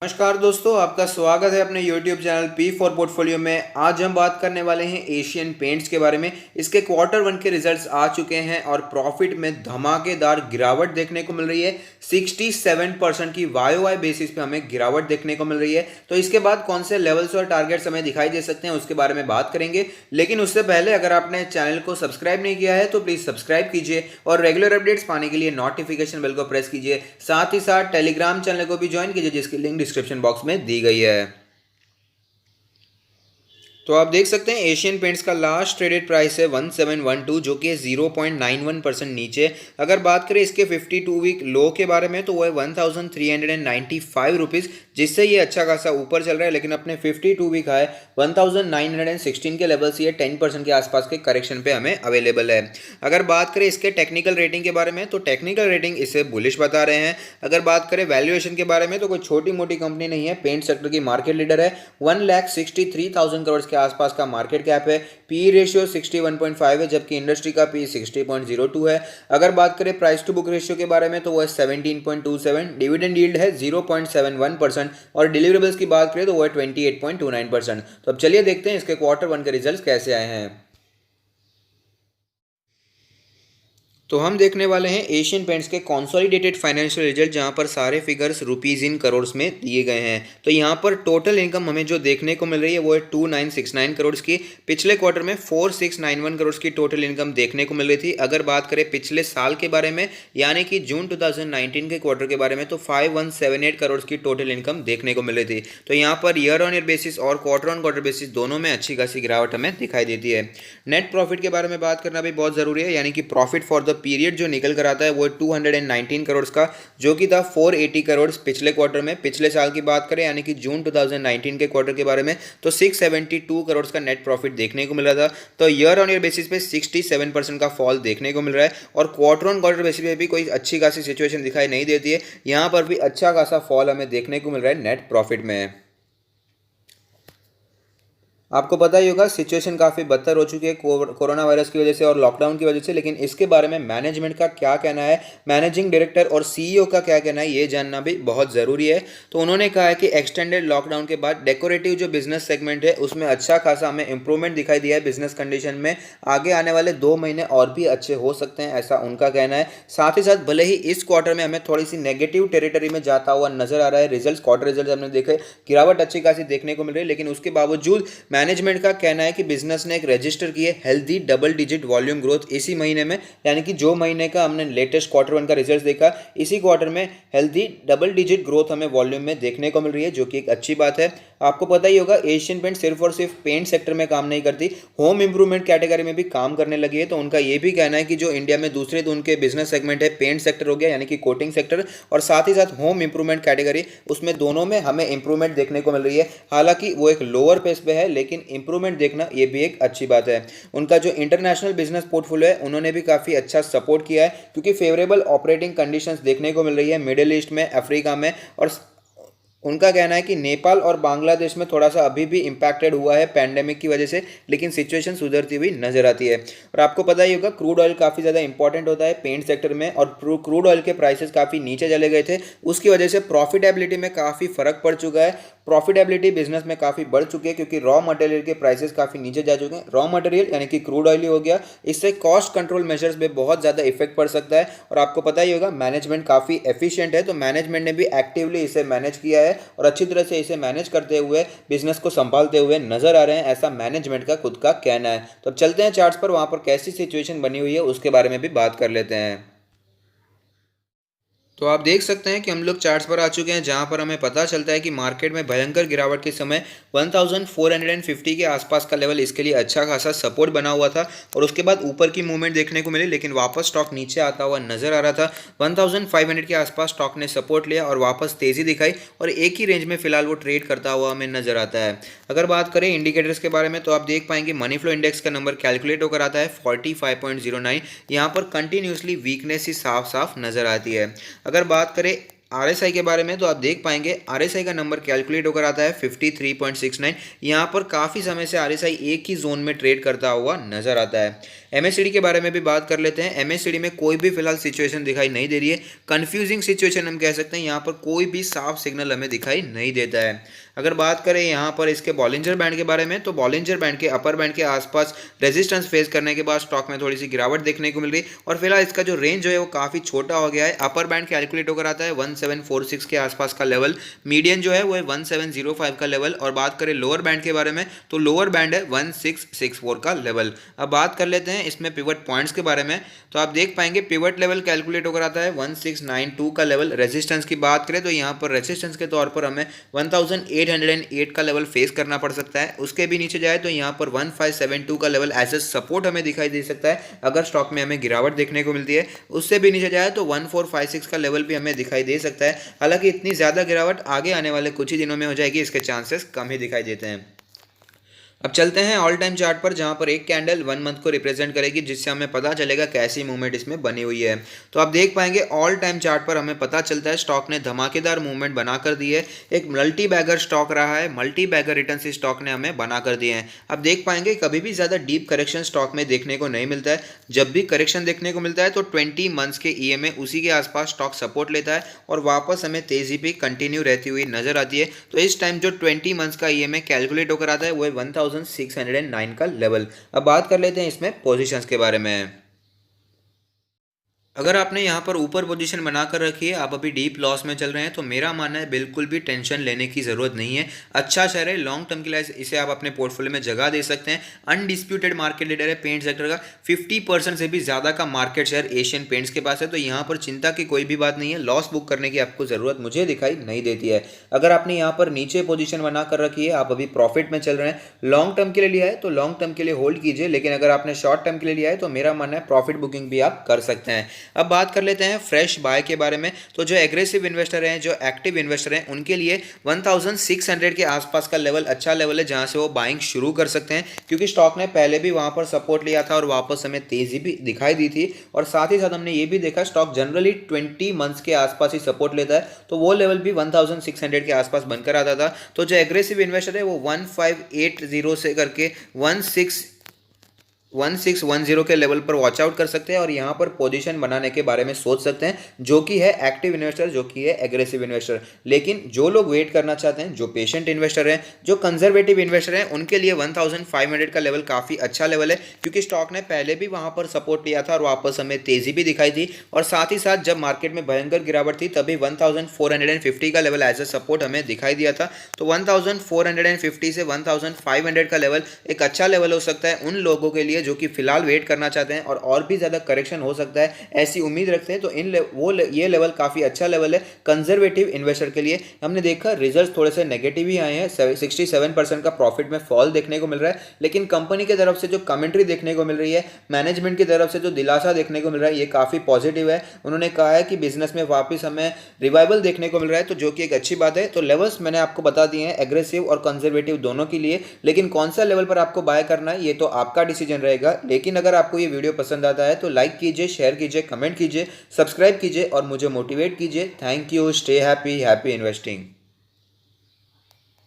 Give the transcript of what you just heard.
नमस्कार दोस्तों, आपका स्वागत है अपने YouTube channel P for portfolio में। आज हम बात करने वाले हैं एशियन पेंट्स के बारे में। इसके क्वार्टर वन के रिजल्ट्स आ चुके हैं और प्रॉफिट में धमाकेदार गिरावट देखने को मिल रही है। 67% की वाई बेसिस पे हमें गिरावट देखने को मिल रही है। तो इसके बाद कौन से लेवल्स और टारगेट्स हमें दिखाई दे सकते हैं उसके बारे में बात करेंगे। लेकिन उससे पहले अगर आपने चैनल को सब्सक्राइब नहीं किया है तो प्लीज सब्सक्राइब कीजिए और रेगुलर अपडेट्स पाने के लिए नोटिफिकेशन बेल को प्रेस कीजिए। साथ ही साथ टेलीग्राम चैनल को भी ज्वाइन कीजिए जिसकी लिंक डिस्क्रिप्शन बॉक्स में दी गई है। तो आप देख सकते हैं एशियन पेंट्स का लास्ट ट्रेडेड प्राइस है 1712 जो कि 0.91% नीचे। अगर बात करें इसके 52 वीक लो के बारे में तो वो है 1395 रुपीज़, जिससे ये अच्छा खासा ऊपर चल रहा है। लेकिन अपने 52 वीक हाई 1916 के लेवल से ये 10% के आसपास के करेक्शन पे हमें अवेलेबल है। अगर बात करें इसके टेक्निकल रेटिंग के बारे में तो टेक्निकल रेटिंग इसे बुलिश बता रहे हैं। अगर बात करें वैल्यूएशन के बारे में तो कोई छोटी मोटी कंपनी नहीं है, पेंट सेक्टर की मार्केट लीडर है। 1,63,000 करोड़ के आसपास का मार्केट कैप है। पी रेशियो 61.5 है जबकि इंडस्ट्री का पी 60.02 है। अगर बात करें प्राइस टू बुक रेशियो के बारे में तो वो है 17.27। डिविडेंड यील्ड है 0.71% और डिलीवरेबल्स की बात करें तो वो है 28.29%। तो अब चलिए देखते हैं इसके क्वार्टर वन के रिजल्ट्स कैसे आए हैं। तो हम देखने वाले हैं एशियन पेंट्स के कॉन्सोलिडेटेड फाइनेंशियल रिजल्ट, जहां पर सारे फिगर्स रुपीज़ इन करोड़ में दिए गए हैं। तो यहां पर टोटल इनकम हमें जो देखने को मिल रही है वो है 2969 करोड़ की। पिछले क्वार्टर में 4691 करोड़ की टोटल इनकम देखने को मिल रही थी। अगर बात करें पिछले साल के बारे में यानी कि जून 2019 के क्वार्टर के बारे में तो 5178 करोड़ की टोटल इनकम देखने को मिल रही थी। तो यहाँ per year on year basis और क्वार्टर ऑन क्वार्टर बेसिस दोनों में अच्छी खासी गिरावट हमें दिखाई देती है। नेट प्रॉफिट के बारे में बात करना भी बहुत ज़रूरी है, यानी कि प्रॉफिट फॉर द पीरियड जो निकल कर आता है वो 219 करोड़ का, जो कि था 480 करोड़ पिछले क्वार्टर में। पिछले साल की बात करें यानी कि जून 2019 के क्वार्टर के बारे में तो 672 करोड़ का नेट प्रॉफिट देखने को मिल रहा था। तो ईयर ऑन ईयर बेसिस पे 67% का फॉल देखने को मिल रहा है और क्वार्टर ऑन क्वार्टर बेसिस पे भी कोई अच्छी खासी सिचुएशन दिखाई नहीं देती है। यहाँ पर भी अच्छा खासा फॉल हमें देखने को मिल रहा है नेट प्रॉफिट में। आपको पता ही होगा सिचुएशन काफ़ी बदतर हो चुकी है कोरोना वायरस की वजह से और लॉकडाउन की वजह से। लेकिन इसके बारे में मैनेजमेंट का क्या कहना है, मैनेजिंग डायरेक्टर और सीईओ का क्या कहना है, ये जानना भी बहुत ज़रूरी है। तो उन्होंने कहा है कि एक्सटेंडेड लॉकडाउन के बाद डेकोरेटिव जो बिजनेस सेगमेंट है उसमें अच्छा खासा हमें इंप्रूवमेंट दिखाई दिया है बिजनेस कंडीशन में। आगे आने वाले 2 महीने और भी अच्छे हो सकते हैं, ऐसा उनका कहना है। साथ ही साथ भले ही इस क्वार्टर में हमें थोड़ी सी नेगेटिव टेरिटरी में जाता हुआ नजर आ रहा है रिजल्ट, क्वार्टर रिजल्ट हमने देखे गिरावट अच्छी खासी देखने को मिल रही है, लेकिन उसके बावजूद मैनेजमेंट का कहना है कि बिजनेस ने एक रजिस्टर की है healthy double digit volume growth इसी महीने में, यानी कि जो महीने का हमने लेटेस्ट क्वार्टर वन का रिजल्ट देखा इसी क्वार्टर में हेल्दी डबल डिजिट ग्रोथ हमें वॉल्यूम में देखने को मिल रही है, जो कि एक अच्छी बात है। आपको पता ही होगा एशियन पेंट सिर्फ और सिर्फ पेंट सेक्टर में काम नहीं करती, होम इंप्रूवमेंट कैटेगरी में भी काम करने लगी है। तो उनका ये भी कहना है कि जो इंडिया में दूसरे तो उनके बिजनेस सेगमेंट है, पेंट सेक्टर हो गया यानी कि कोटिंग सेक्टर, और साथ ही साथ होम इंप्रूवमेंट कैटेगरी, उसमें दोनों में हमें इंप्रूवमेंट देखने को मिल रही है। हालांकि वो एक लोअर पेस पे है लेकिन इंप्रूवमेंट देखना ये भी एक अच्छी बात है। उनका जो इंटरनेशनल बिजनेस पोर्टफोलियो है उन्होंने भी काफ़ी अच्छा सपोर्ट किया है, क्योंकि फेवरेबल ऑपरेटिंग कंडीशंस देखने को मिल रही है मिडिल ईस्ट में, अफ्रीका में, और उनका कहना है कि नेपाल और बांग्लादेश में थोड़ा सा अभी भी इम्पैक्टेड हुआ है पैंडेमिक की वजह से, लेकिन सिचुएशन सुधरती हुई नजर आती है। और आपको पता ही होगा क्रूड ऑयल काफ़ी ज़्यादा इंपॉर्टेंट होता है पेंट सेक्टर में, और क्रूड ऑयल के प्राइसेस काफ़ी नीचे चले गए थे, उसकी वजह से प्रॉफिटेबिलिटी में काफ़ी फर्क पड़ चुका है। प्रॉफिटेबिलिटी बिजनेस में काफ़ी बढ़ चुकी है क्योंकि रॉ मटेरियल के प्राइसेस काफ़ी नीचे जा चुके हैं। रॉ मटेरियल यानी कि क्रूड ऑयल ही हो गया, इससे कॉस्ट कंट्रोल मेजर्स पे बहुत ज़्यादा इफेक्ट पड़ सकता है। और आपको पता ही होगा मैनेजमेंट काफ़ी एफिशिएंट है, तो मैनेजमेंट ने भी एक्टिवली इसे मैनेज किया है और अच्छी तरह से इसे मैनेज करते हुए बिजनेस को संभालते हुए नजर आ रहे हैं, ऐसा मैनेजमेंट का खुद का कहना है। तो अब चलते हैं चार्ट्स पर, वहां पर कैसी सिचुएशन बनी हुई है उसके बारे में भी बात कर लेते हैं। तो आप देख सकते हैं कि हम लोग चार्ट्स पर आ चुके हैं, जहां पर हमें पता चलता है कि मार्केट में भयंकर गिरावट के समय 1450 के आसपास का लेवल इसके लिए अच्छा खासा सपोर्ट बना हुआ था और उसके बाद ऊपर की मूवमेंट देखने को मिली, लेकिन वापस स्टॉक नीचे आता हुआ नजर आ रहा था। 1500 के आसपास स्टॉक ने सपोर्ट लिया और वापस तेजी दिखाई और एक ही रेंज में फिलहाल वो ट्रेड करता हुआ हमें नजर आता है। अगर बात करें इंडिकेटर्स के बारे में तो आप देख पाएंगे मनी फ्लो इंडेक्स का नंबर कैलकुलेट होकर आता है 45.09। यहाँ पर कंटिन्यूसली वीकनेस ही साफ साफ नजर आती है। अगर बात करें आरएसआई के बारे में, तो आप देख पाएंगे आरएसआई का नंबर कैलकुलेट होकर आता है 53.69। यहाँ पर काफ़ी समय से आरएसआई एक ही जोन में ट्रेड करता हुआ नजर आता है। एमएससीडी के बारे में भी बात कर लेते हैं। एमएससीडी में कोई भी फिलहाल सिचुएशन दिखाई नहीं दे रही है, कंफ्यूजिंग सिचुएशन हम कह सकते हैं। यहाँ पर कोई भी साफ सिग्नल हमें दिखाई नहीं देता है। अगर बात करें यहाँ पर इसके बॉलिंजर बैंड के बारे में, तो बॉलिंजर बैंड के अपर बैंड के आसपास रेजिस्टेंस फेस करने के बाद स्टॉक में थोड़ी सी गिरावट देखने को मिल रही है और फिलहाल इसका जो रेंज है वो काफ़ी छोटा हो गया है। अपर बैंड कैलकुलेट होकर आता है 1746 के आसपास का लेवल, मीडियन जो है वो है 1705 का लेवल। और बात करें लोअर बैंड के बारे में, तो लोअर बैंड है 1664 का लेवल। अब बात कर लेते हैं इसमें पिवट पॉइंट्स के बारे में, तो आप देख पाएंगे पिवट लेवल कैलकुलेट होकर आता है 1692 का लेवल। रेजिस्टेंस की बात करें तो यहाँ पर रेजिस्टेंस के तौर पर हमें 1808 का लेवल फेस करना पड़ सकता है। उसके भी नीचे जाए तो यहाँ पर 1572 का लेवल एज ए सपोर्ट हमें दिखाई दे सकता है अगर स्टॉक में हमें गिरावट देखने को मिलती है। उससे भी नीचे जाए तो 1456 का लेवल भी हमें दिखाई दे सकता है। हालांकि इतनी ज़्यादा गिरावट आगे आने वाले कुछ ही दिनों में हो जाएगी, इसके चांसेस कम ही दिखाई देते हैं। अब चलते हैं ऑल टाइम चार्ट पर, जहां पर एक कैंडल 1 मंथ को रिप्रेजेंट करेगी, जिससे हमें पता चलेगा कैसी मूवमेंट इसमें बनी हुई है। तो आप देख पाएंगे ऑल टाइम चार्ट पर हमें पता चलता है स्टॉक ने धमाकेदार मूवमेंट बनाकर दी है। एक मल्टी बैगर स्टॉक रहा है, मल्टी बैगर रिटर्न इस स्टॉक ने हमें बनाकर दिए हैं। अब देख पाएंगे कभी भी ज़्यादा डीप करेक्शन स्टॉक में देखने को नहीं मिलता है। जब भी करेक्शन देखने को मिलता है तो 20 मंथ्स के ईएमए उसी के आसपास स्टॉक सपोर्ट लेता है और वापस हमें तेजी भी कंटिन्यू रहती हुई नजर आती है। तो इस टाइम जो 20 मंथ्स का ईएमए कैलकुलेट होकर आता है वो है 1609 का लेवल। अब बात कर लेते हैं इसमें पोजीशंस के बारे में। अगर आपने यहाँ पर ऊपर पोजीशन बनाकर रखी है, आप अभी डीप लॉस में चल रहे हैं, तो मेरा मानना है बिल्कुल भी टेंशन लेने की ज़रूरत नहीं है। अच्छा शेयर है, लॉन्ग टर्म के लिए इसे आप अपने पोर्टफोलियो में जगह दे सकते हैं। अनडिस्प्यूटेड मार्केट लीडर है पेंट सेक्टर का, 50% से भी ज़्यादा का मार्केट शेयर एशियन पेंट्स के पास है। तो यहाँ पर चिंता की कोई भी बात नहीं है, लॉस बुक करने की आपको ज़रूरत मुझे दिखाई नहीं देती है। अगर आपने यहाँ पर नीचे पोजीशन बनाकर रखी है, आप अभी प्रॉफिट में चल रहे हैं, लॉन्ग टर्म के लिए लिया है तो लॉन्ग टर्म के लिए होल्ड कीजिए, लेकिन अगर आपने शॉर्ट टर्म के लिए लिया है तो मेरा मानना है प्रॉफिट बुकिंग भी आप कर सकते हैं। अब बात कर लेते हैं फ्रेश बाय के बारे में। तो जो एग्रेसिव इन्वेस्टर हैं, जो एक्टिव इन्वेस्टर हैं, उनके लिए 1600 के आसपास का लेवल अच्छा लेवल है, जहां से वो बाइंग शुरू कर सकते हैं, क्योंकि स्टॉक ने पहले भी वहां पर सपोर्ट लिया था और वापस हमें तेजी भी दिखाई दी थी। और साथ ही साथ हमने ये भी देखा स्टॉक जनरली 20 मंथ्स के आसपास ही सपोर्ट लेता है, तो वो लेवल भी 1600 के आसपास बनकर आता था। तो जो एग्रेसिव इन्वेस्टर है वो 1580 से करके 1610 के लेवल पर वॉच आउट कर सकते हैं और यहाँ पर पोजीशन बनाने के बारे में सोच सकते हैं, जो कि है एक्टिव इन्वेस्टर, जो कि है एग्रेसिव इन्वेस्टर। लेकिन जो लोग वेट करना चाहते हैं, जो पेशेंट इन्वेस्टर हैं, जो कंजर्वेटिव इन्वेस्टर हैं, उनके लिए 1500 का लेवल काफ़ी अच्छा लेवल है, क्योंकि स्टॉक ने पहले भी वहाँ पर सपोर्ट लिया था और वापस हमें तेजी भी दिखाई दी। और साथ ही साथ जब मार्केट में भयंकर गिरावट थी तभी 1450 का लेवल एज ए सपोर्ट हमें दिखाई दिया था। तो 1450 से 1500 का लेवल एक अच्छा लेवल हो सकता है उन लोगों के लिए जो कि फिलहाल वेट करना चाहते हैं और भी ज़्यादा करेक्शन हो सकता है ऐसी उम्मीद रखते हैं। तो ये लेवल काफ़ी अच्छा लेवल है कंजर्वेटिव इन्वेस्टर के लिए। हमने देखा रिजल्ट थोड़े से नेगेटिव ही आए हैं, 67% का प्रॉफिट में फॉल देखने को मिल रहा है, लेकिन कंपनी की तरफ से जो कमेंट्री देखने को मिल रही है, मैनेजमेंट की तरफ से जो दिलासा देखने को मिल रहा है, ये काफ़ी पॉजिटिव है। उन्होंने कहा है कि बिजनेस में वापस हमें रिवाइवल देखने को मिल रहा है, तो जो कि एक अच्छी बात है। तो लेवल्स मैंने आपको बता दिए हैं एग्रेसिव और कंजर्वेटिव दोनों के लिए, लेकिन कौन सा लेवल पर आपको बाय करना है ये तो आपका डिसीजन रहेगा। लेकिन अगर आपको ये वीडियो पसंद आता है तो लाइक कीजिए, शेयर कीजिए, कमेंट कीजिए, सब्सक्राइब कीजिए और मुझे मोटिवेट कीजिए। Thank you, stay happy, happy investing.